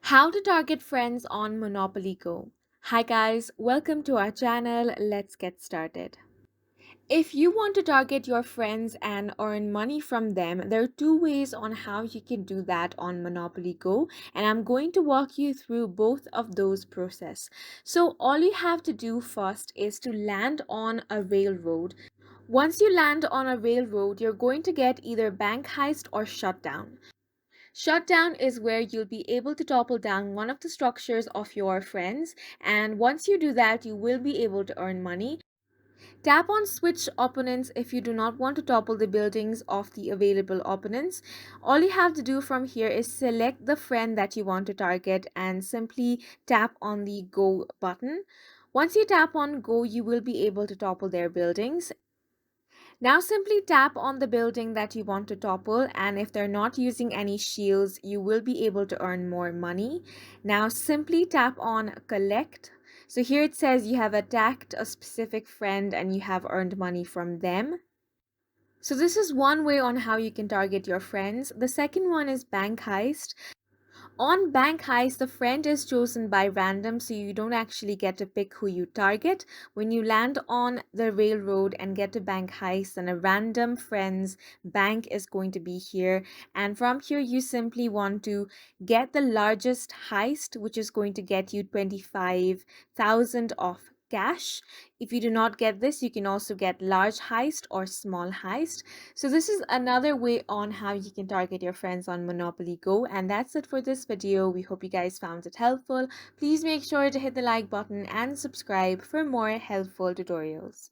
How to target friends on Monopoly Go. Hi guys, welcome to our channel. Let's get started. If you want to target your friends and earn money from them, there are two ways on how you can do that on Monopoly Go, and I'm going to walk you through both of those process. So all you have to do first is to land on a railroad. Once you land on a railroad, you're going to get either bank heist or shutdown. Shutdown is where you'll be able to topple down one of the structures of your friends, and once you do that, you will be able to earn money. Tap on switch opponents if you do not want to topple the buildings of the available opponents. All you have to do from here is select the friend that you want to target and simply tap on the go button. Once you tap on go, you will be able to topple their buildings. Now simply tap on the building that you want to topple, and if they're not using any shields, you will be able to earn more money. Now simply tap on collect. So here it says you have attacked a specific friend and you have earned money from them. So this is one way on how you can target your friends. The second one is bank heist. On bank heist, the friend is chosen by random, so you don't actually get to pick who you target. When you land on the railroad and get to bank heist, then a random friend's bank is going to be here. And from here, you simply want to get the largest heist, which is going to get you 25,000 of cash. If you do not get this, you can also get large heist or small heist. So this is another way on how you can target your friends on Monopoly Go. And that's it for this video. We hope you guys found it helpful. Please make sure to hit the like button and subscribe for more helpful tutorials.